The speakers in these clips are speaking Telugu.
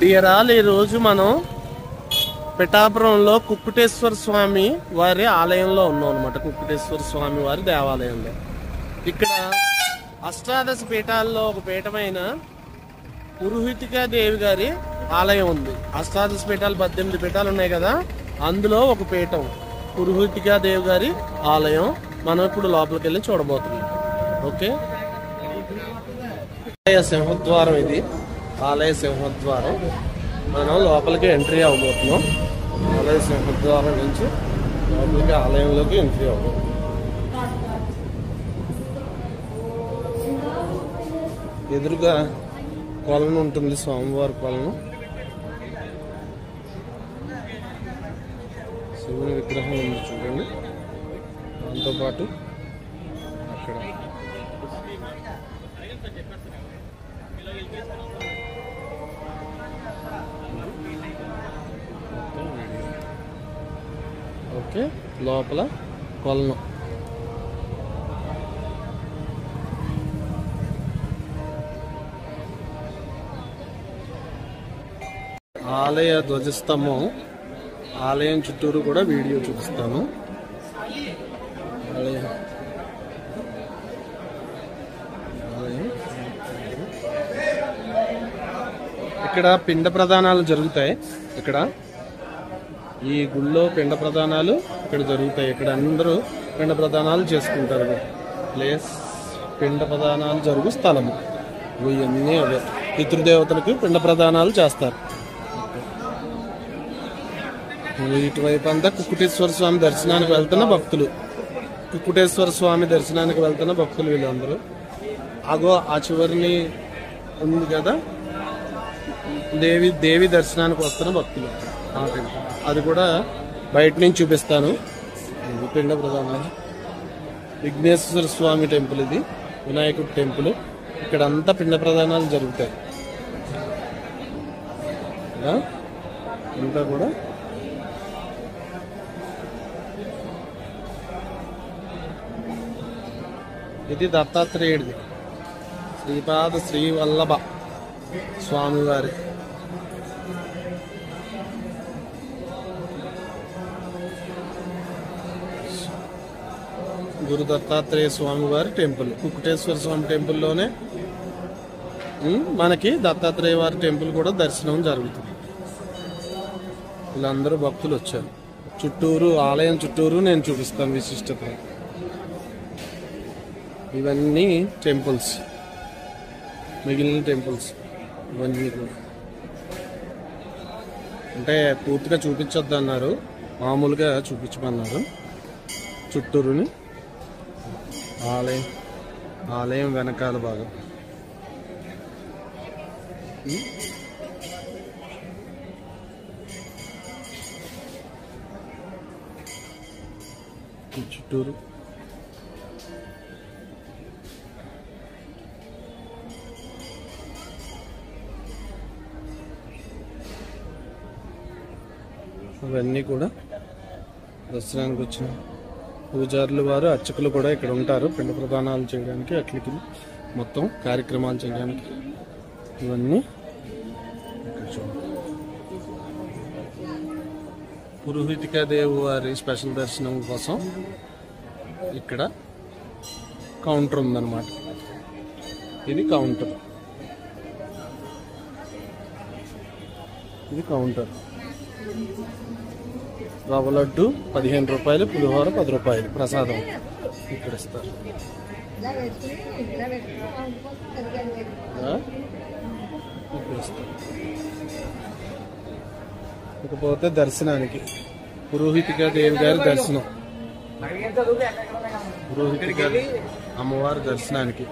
డియరాల్ ఈ రోజు మనం పిఠాపురంలో కుక్కుటేశ్వర స్వామి వారి ఆలయంలో ఉన్నాం అనమాట. కుక్కుటేశ్వర స్వామి వారి దేవాలయంలో ఇక్కడ అష్టాదశ పీఠాల్లో ఒక పీఠమైన పురోహితికా దేవి గారి ఆలయం ఉంది. అష్టాదశ పీఠాలు 18 పీఠాలు ఉన్నాయి కదా, అందులో ఒక పీఠం పురోహితికా దేవి గారి ఆలయం. మనం ఇప్పుడు లోపలికి వెళ్ళి చూడబోతున్నాం. ఓకే, ఆలయ సింహద్వారం, ఇది ఆలయ సింహద్వారం. మనం లోపలికి ఎంట్రీ అవ్వబోతున్నాం. ఆలయ సింహద్వారం నుంచి లోపలికి ఆలయంలోకి ఎంట్రీ అవ్వబోతున్నాం. ఎదురుగా కొలను ఉంటుంది, స్వామివారి కొలను. శివుని విగ్రహం ఉంది చూడండి. దాంతోపాటు అక్కడ ఓకే, లోపల కొలను. ఆలయ ధ్వజస్తంభం, ఆలయం చుట్టూరు కూడా వీడియో చూపిస్తాను. ఆలయం ఇక్కడ పిండ ప్రదానాలు జరుగుతాయి. ఇక్కడ ఈ గుళ్ళో పిండ ప్రదానాలు ఇక్కడ జరుగుతాయి. ఇక్కడ అందరూ పిండ ప్రదానాలు చేసుకుంటారు. ప్లేస్ పిండ ప్రదానాలు జరుగు స్థలము. ఇవన్నీ అవే పితృదేవతలకు పిండ ప్రదానాలు చేస్తారు. ఇటువైపు అంతా కుక్కుటేశ్వర స్వామి దర్శనానికి వెళ్తున్న భక్తులు, కుక్కుటేశ్వర స్వామి దర్శనానికి వెళ్తున్న భక్తులు వీళ్ళందరూ. అగో ఆ చివరిని ఉంది కదా దేవి దర్శనానికి వస్తున్న భక్తులు. అది కూడా బయట నుంచి చూపిస్తాను. పిండ ప్రధానాలు. విఘ్నేశ్వర స్వామి టెంపుల్, ఇది వినాయకుడి టెంపుల్. ఇక్కడ అంతా పిండ ప్రధానాలు జరుగుతాయి. అంతా కూడా ఇది దత్తాత్రేయుడిది, శ్రీపాద శ్రీవల్లభ స్వామివారి. గురు దత్తాత్రేయ స్వామివారి టెంపుల్. కుక్కుటేశ్వర స్వామి టెంపుల్లోనే మనకి దత్తాత్రేయ వారి టెంపుల్ కూడా దర్శనం జరుగుతుంది. వీళ్ళందరూ భక్తులు వచ్చారు. చుట్టూరు ఆలయం చుట్టూరు నేను చూపిస్తాను విశిష్టత. ఇవన్నీ టెంపుల్స్, మిగిలిన టెంపుల్స్ ఇవన్నీ కూడా. అంటే పూర్తిగా చూపించొద్దు అన్నారు, మామూలుగా చూపించమన్నారు చుట్టూరుని. ఆలయం వెనకాల భాగం. చుట్టూరు ఇవన్నీ కూడా దర్శనానికి వచ్చిన పూజారులు వారు, అర్చకులు కూడా ఇక్కడ ఉంటారు పిండ ప్రదానాలు చేయడానికి, అట్లకి మొత్తం కార్యక్రమాలు చేయడానికి. ఇవన్నీ పురోహితికా దేవి వారి స్పెషల్ దర్శనం కోసం ఇక్కడ కౌంటర్ ఉందన్నమాట. ఇది కౌంటర్, ఇది కౌంటర్. రవ్వ లడ్డు 15 రూపాయలు, పులిహోర 10 రూపాయలు ప్రసాదం ఇక్కడ ఇస్తారు. ఇకపోతే దర్శనానికి పురోహితికా దేవి గారి దర్శనం, పురోహితికా అమ్మవారి దర్శనానికి.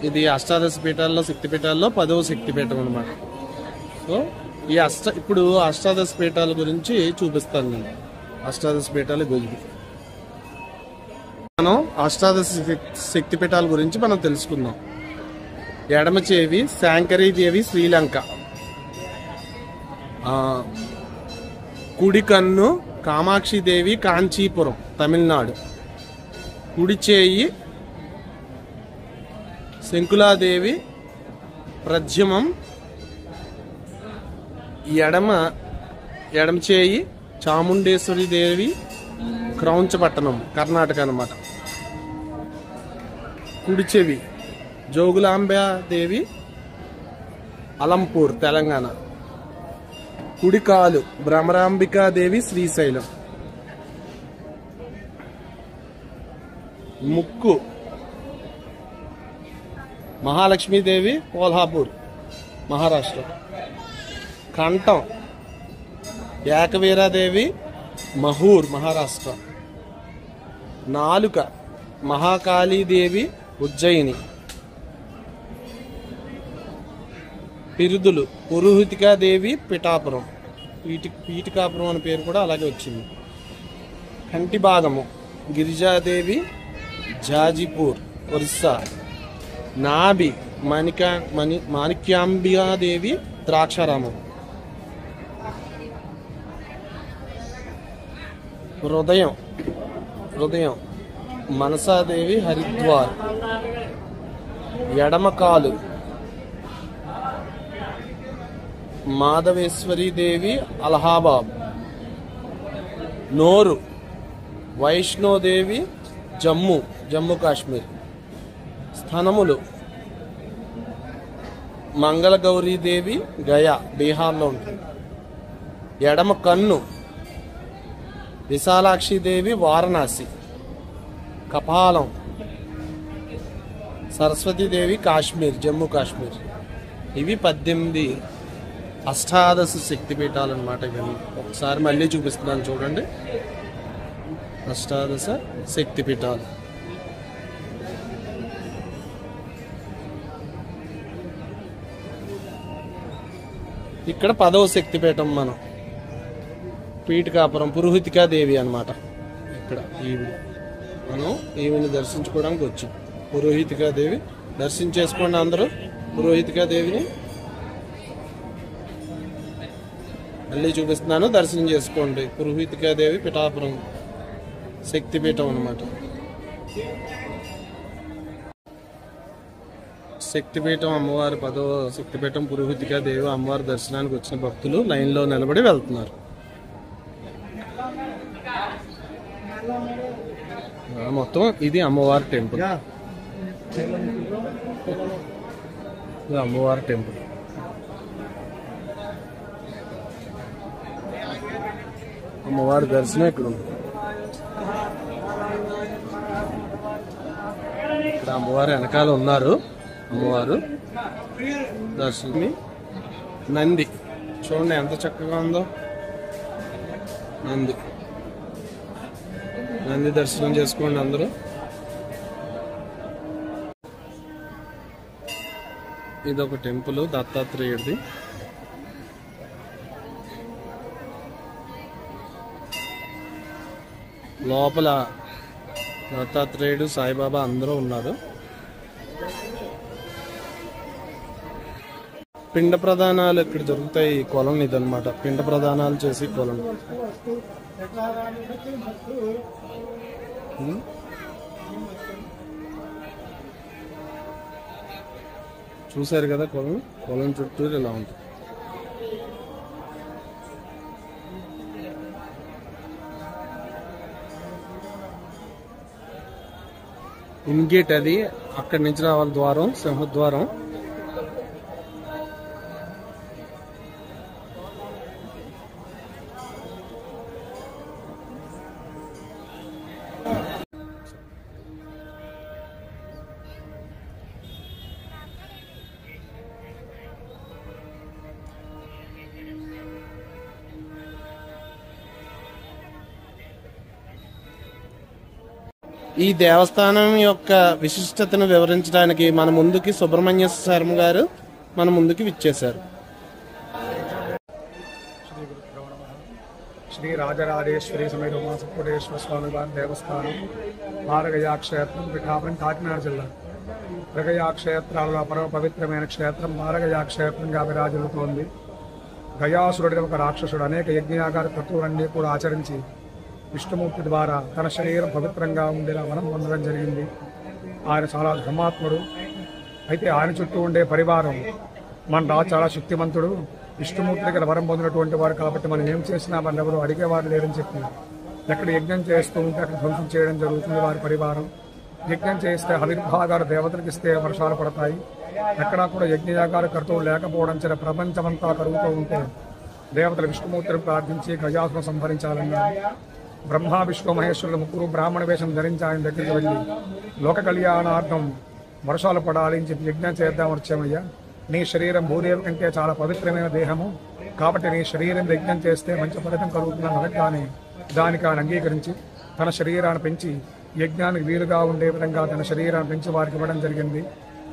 ఇది అష్టాదశ పీఠాల్లో శక్తిపీఠాల్లో 10వ శక్తిపీఠం అన్నమాట. సో ఈ ఇప్పుడు అష్టాదశ పీఠాల గురించి చూపిస్తాను నేను. అష్టాదశ పీఠాల గురించి మనం అష్టాదశ శక్తిపీఠాల గురించి మనం తెలుసుకుందాం. ఎడమ చెవి శాంకరీదేవి శ్రీలంక, కుడి కన్ను కామాక్షిదేవి కాంచీపురం తమిళనాడు, కుడి చేయి శంకులాదేవి ప్రద్యుమం ఎడమ చేయి చాముండేశ్వరి దేవి క్రౌంచపట్టణం కర్ణాటక అన్నమాట. కుడి చెవి జోగులాంబాదేవి అలంపూర్ తెలంగాణ. కుడి కాలు భ్రమరాంబికాదేవి శ్రీశైలం. ముక్కు మహాలక్ష్మీదేవి కోల్హాపూర్ మహారాష్ట్ర. కంఠం ఏకవీరాదేవి మహూర్ మహారాష్ట్ర. నాలుక మహాకాళీదేవి ఉజ్జయిని. పిరుదులు పురోహితికాదేవి పిఠాపురం. పీఠికాపురం అనే పేరు కూడా అలాగే వచ్చింది. కంటి భాగము గిరిజాదేవి జాజిపూర్ ఒరిస్సా. నాభి మాణిక్యాంబికాదేవి ద్రాక్షారామం. హృదయం మనసాదేవి హరిద్వార్. ఎడమ కాలు మాధవేశ్వరి దేవి అలహాబాద్. నోరు వైష్ణోదేవి జమ్మూ కాశ్మీర్. స్థనములు మంగళగౌరీదేవి గయా బీహార్లో ఉంటుంది. ఎడమ కన్ను విశాలాక్షిదేవి వారణాసి. కపాలం సరస్వతీదేవి కాశ్మీర్ జమ్మూ కాశ్మీర్. ఇవి 18 అష్టాదశ శక్తిపీఠాలు అన్నమాట. ఇవన్నీ ఒకసారి మళ్ళీ చూపిస్తున్నాను చూడండి. అష్టాదశ శక్తిపీఠాలు. ఇక్కడ 10వ శక్తిపీఠం మనం పీఠికాపురం పురోహితికాదేవి అన్నమాట. ఇక్కడ మనం ఈవిని దర్శించుకోవడానికి వచ్చాం. పురోహితికాదేవి దర్శించేసుకోండి అందరూ. పురోహితికాదేవిని మళ్ళీ చూపిస్తున్నాను, దర్శనం చేసుకోండి. పురోహితికాదేవి పిఠాపురం శక్తిపీఠం అన్నమాట. శక్తిపీఠం అమ్మవారి 10వ శక్తిపీఠం పురోహితికాదేవి అమ్మవారి దర్శనానికి వచ్చిన భక్తులు లైన్లో నిలబడి వెళ్తున్నారు. మొత్తం ఇది అమ్మవారి టెంపుల్. ఇది అమ్మవారి టెంపుల్. అమ్మవారి దర్శనం ఇక్కడ ఉంది. ఇక్కడ అమ్మవారి వెనకాల ఉన్నారు. అమ్మవారు దర్శనం. నంది చూడండి ఎంత చక్కగా ఉందో. నంది దర్శనం చేసుకోండి అందరూ. ఇదొక టెంపుల్ దత్తాత్రేయుడిది. లోపల దత్తాత్రేయుడు సాయిబాబా అందరూ ఉన్నారు. పిండ ప్రదానాలు ఇక్కడ జరుగుతాయి. కొలం ఇదన్నమాట. పిండ ప్రదానాలు చేసి కొలం. చూసారు కదా కొలం చుట్టూరు ఇలా ఉంటుంది. ఇన్గేట్ అది. అక్కడి నుంచి రావాలి ద్వారం, సింహద్వారం. ఈ దేవస్థానం యొక్క విశిష్టతను వివరించడానికి మన ముందుకి సుబ్రహ్మణ్య శర్మ గారు మన ముందుకి విచ్చేశారు. శ్రీ రాజరాజేశ్వరి సమేత ఉమాసురేశ్వర స్వామి వారి దేవస్థానం భారగయాక్షేత్రం పిఠాపురం కాకినాడ జిల్లా. మృగయాక్షేత్రాలలో పరమ పవిత్రమైన క్షేత్రం భారగయాక్షేత్రంగా విరాజిల్లుతోంది. గయాసురుడి ఒక రాక్షసుడు అనేక యజ్ఞయాగార క్రతువులన్నీ కూడా ఆచరించి విష్ణుమూర్తి ద్వారా తన శరీరం పవిత్రంగా ఉండేలా వరం పొందడం జరిగింది. ఆయన చాలా ధర్మాత్ముడు. అయితే ఆయన చుట్టూ ఉండే పరివారం మన రాజు చాలా శక్తిమంతుడు. విష్ణుమూర్తి దగ్గర వరం పొందినటువంటి వారు కాబట్టి మనం ఏం చేసినా మన ఎవరు అడిగేవారు లేరని చెప్పి ఎక్కడ యజ్ఞం చేస్తూ ఉంటే అక్కడ ధ్వంసం చేయడం జరుగుతుంది వారి పరివారం. యజ్ఞం చేస్తే ఆవిర్భాగాలు దేవతలకు ఇస్తే వర్షాలు పడతాయి. ఎక్కడా కూడా యజ్ఞయాగాలు కడుతూ లేకపోవడం చేత ప్రపంచమంతా కరుగుతూ ఉంటే దేవతలు విష్ణుమూర్తిని ప్రార్థించి గజాసును సంహరించాలన్నారు. బ్రహ్మ విష్ణు మహేశ్వరులు ముగ్గురు బ్రాహ్మణ వేషం ధరించి ఆయన దగ్గరికి వెళ్ళి లోక కళ్యాణార్థం వర్షాలు పడాలి అని చెప్పి యజ్ఞం చేద్దాం వచ్చామయ్యా. నీ శరీరం భూదేవి కంటే చాలా పవిత్రమైన దేహము కాబట్టి నీ శరీరం యజ్ఞం చేస్తే మంచి ఫలితం కలుగుతుందని అనగానే దానికి ఆయన అంగీకరించి తన శరీరాన్ని పెంచి యజ్ఞానికి వీలుగా ఉండే విధంగా తన శరీరాన్ని పెంచి వారికి ఇవ్వడం జరిగింది.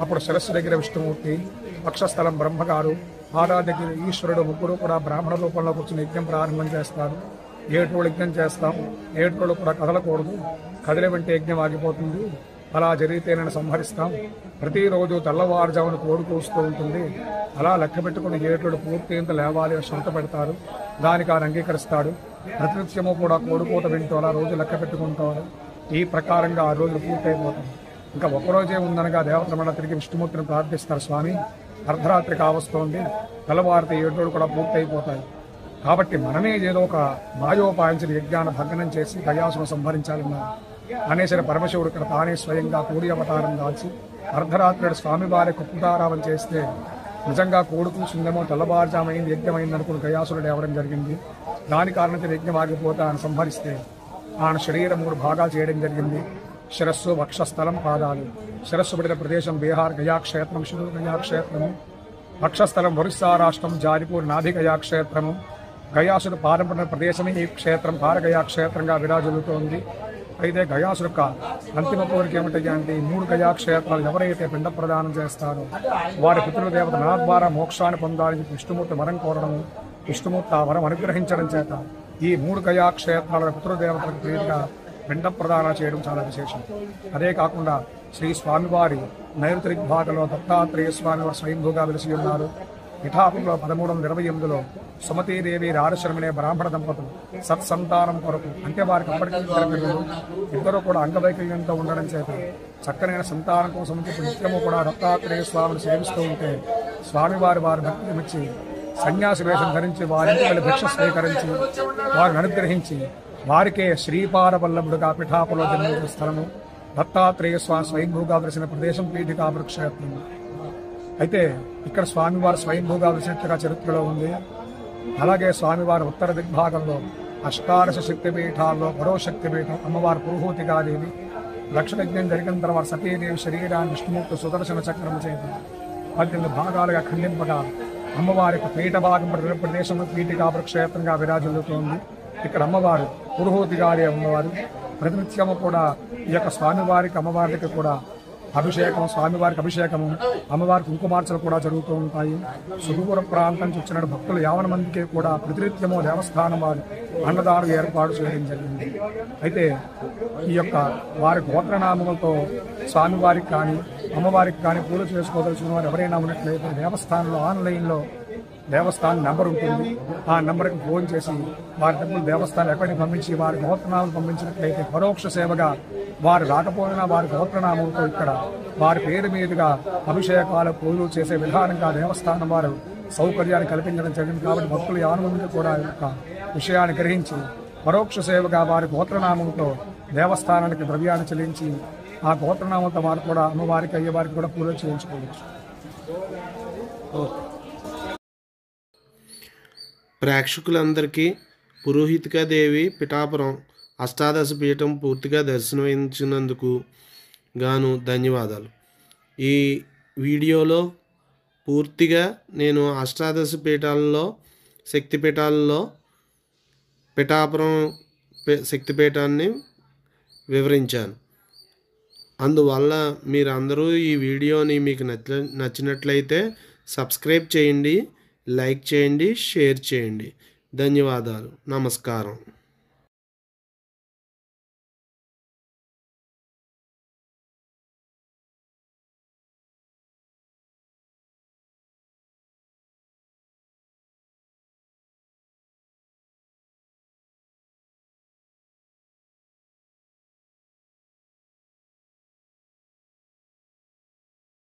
అప్పుడు శిరస్సు దగ్గర విష్ణుమూర్తి, వక్షస్థలం బ్రహ్మగారు, ఆరాధ్య ఈశ్వరుడు ముగ్గురు కూడా బ్రాహ్మణ రూపంలో కూర్చుని యజ్ఞం ప్రారంభం చేస్తారు. 7 రోజులు యజ్ఞం చేస్తాం, 7 రోజులు కూడా కదలకూడదు, కదిలే వెంటే యజ్ఞం ఆగిపోతుంది, అలా జరిగితే నేను సంహరిస్తాం. ప్రతిరోజు తెల్లవారుజామున కోడి కూస్తూ ఉంటుంది, అలా లెక్క పెట్టుకుని 7 రోజులు పూర్తి ఇంత లేవాలి అని శృత పెడతారు. దానికి ఆయన అంగీకరిస్తాడు. ప్రతినిత్యము కూడా కోడిపూట వింటూ అలా రోజు లెక్క పెట్టుకుంటారు. ఈ ప్రకారంగా 6 రోజులు పూర్తయిపోతాం. ఇంకా ఒక్కరోజే ఉందనగా దేవతల మళ్ళీ తిరిగి విష్ణుమూర్తిని ప్రార్థిస్తారు. స్వామి, అర్ధరాత్రి కావస్తోంది, తెల్లవారితే 7 రోజులు కూడా పూర్తయిపోతాయి కాబట్టి మనమే ఏదో ఒక మాయోపాయించిన యజ్ఞాన్ని భగ్నం చేసి గజాసును సంహరించాలన్నారు. అనేసిన పరమశివుడు ఇక్కడ తానే స్వయంగా కోడి అవతారం దాల్చి అర్ధరాత్రి స్వామివారి కుప్పుతారావం చేస్తే నిజంగా కోడి కూసిందేమో తెల్లవారుజామైంది యజ్ఞమైంది అనుకుని గయాసురుడు లేవడం జరిగింది. దాని కారణంగా యజ్ఞం ఆగిపోతే ఆయన సంహరిస్తే ఆయన శరీరం 3 భాగాలు చేయడం జరిగింది. శిరస్సు, వక్షస్థలం, పాదాలు. శిరస్సు పడిన ప్రదేశం బీహార్ గయాక్షేత్రం, శిరూర్ గయాక్షేత్రము. వక్షస్థలం ఒరిస్సా రాష్ట్రం, జారిపూర్ నాభి గయాక్షేత్రము. గయాసుడు పారంపడిన ప్రదేశమే ఈ క్షేత్రం భారగయాక్షేత్రంగా విరాజిల్లుతోంది. అయితే గయాసుడు యొక్క అంతిమ కోరిక ఏమిటంటే ఈ 3 గయాక్షేత్రాలు ఎవరైతే పిండ ప్రదానం చేస్తారో వారి పితృదేవత నా ద్వారా మోక్షాన్ని పొందాలని విష్ణుమూర్తి వరం కోరడం, విష్ణుమూర్తి ఆ వరం అనుగ్రహించడం చేత ఈ 3 గయాక్షేత్రాల పితృదేవతలకు ప్రీతిగా పిండ ప్రదాన చేయడం చాలా విశేషం. అదే కాకుండా శ్రీ స్వామివారి నైరుతి దిగ్భాగంలో దత్తాత్రేయ స్వామివారి స్వయంభూగా వెలిసి ఉన్నారు. పిఠాపురంలో 1328లో సుమతీదేవి రారశర్మనే బ్రాహ్మణ దంపతులు సత్సంతానం కొరకు అంటే వారికి అప్పటికి ఇద్దరు కూడా అంగవైకల్యంతో ఉండడం చేత చక్కనైన సంతానం కోసం నిత్యము కూడా దత్తాత్రేయ స్వామిని సేవిస్తూ ఉంటే స్వామివారి వారి భక్తిని మెచ్చి సన్యాసి వేషం ధరించి వారింటి వెళ్ళి భిక్ష స్వీకరించి వారిని అనుగ్రహించి వారికే శ్రీపాదవల్లభుడుగా పిఠాపులో జన్మించిన స్థలము దత్తాత్రేయ స్వామి స్వయంభూగా వెలిసిన ప్రదేశం పీఠికా వృక్షేత్రం. అయితే ఇక్కడ స్వామివారు స్వయంభూగా వెలిసినట్లుగా చరిత్రలో ఉంది. అలాగే స్వామివారి ఉత్తర దిగ్భాగంలో అష్టాదశ శక్తిపీఠాల్లో మరో శక్తిపీఠం అమ్మవారి పురుహూతికాదేవి. లక్షయజ్ఞం జరిగిన తర్వాత సతీదేవి శరీరాన్ని విష్ణుమూర్తి సుదర్శన చక్రం చేత 18 భాగాలుగా ఖండింపగా అమ్మవారికి పీఠ భాగం పడిన ప్రదేశంలో పీఠికా వృక్షేత్రంగా విరాజిల్లుతోంది. ఇక్కడ అమ్మవారు పురుహూతిగారి అమ్మవారు. ప్రతినిత్యము కూడా ఈ యొక్క స్వామివారికి అమ్మవారికి కూడా అభిషేకం, స్వామివారికి అభిషేకము, అమ్మవారికి కుంకుమార్చలు కూడా జరుగుతూ ఉంటాయి. సుదూర ప్రాంతం నుంచి వచ్చిన భక్తులు 50 మందికి కూడా ప్రతినిత్యము దేవస్థానం వారు అన్నదానం ఏర్పాటు చేయడం జరిగింది. అయితే ఈ యొక్క వారి గోత్రనామములతో స్వామివారికి కానీ అమ్మవారికి కానీ పూజ చేసుకోదలసిన వారు ఎవరైనా ఉన్నట్లయితే దేవస్థానంలో ఆన్లైన్లో దేవస్థానం నెంబర్ ఉంటుంది. ఆ నెంబర్కి ఫోన్ చేసి వారి డబ్బులు దేవస్థానం ఎక్కడికి పంపించి వారి గోత్రనామం పంపించినట్లయితే పరోక్ష సేవగా వారు రాకపోయినా వారి గోత్రనామంతో ఇక్కడ వారి పేరు మీదుగా అభిషేకాలు పూజలు చేసే విధానంగా దేవస్థానం వారు సౌకర్యాన్ని కల్పించడం జరిగింది. కాబట్టి భక్తులు 50 మంది కూడా ఈ యొక్క విషయాన్ని గ్రహించి పరోక్ష సేవగా వారి గోత్రనామంతో దేవస్థానానికి ద్రవ్యాన్ని చెల్లించి ఆ గోత్రనామంతో వారు కూడా అమ్మవారికి అయ్యేవారికి కూడా పూజలు చేయించుకోవచ్చు. ప్రేక్షకులందరికీ పురోహితికాదేవి పిఠాపురం అష్టాదశ పీఠం పూర్తిగా దర్శనమించినందుకు గాను ధన్యవాదాలు. ఈ వీడియోలో పూర్తిగా నేను అష్టాదశ పీఠాలలో శక్తిపీఠాలలో పిఠాపురం శక్తిపీఠాన్ని వివరించాను. అందువల్ల మీరందరూ ఈ వీడియోని మీకు నచ్చినట్లయితే సబ్స్క్రైబ్ చేయండి, లైక్ చేయండి, షేర్ చేయండి. ధన్యవాదాలు. నమస్కారం.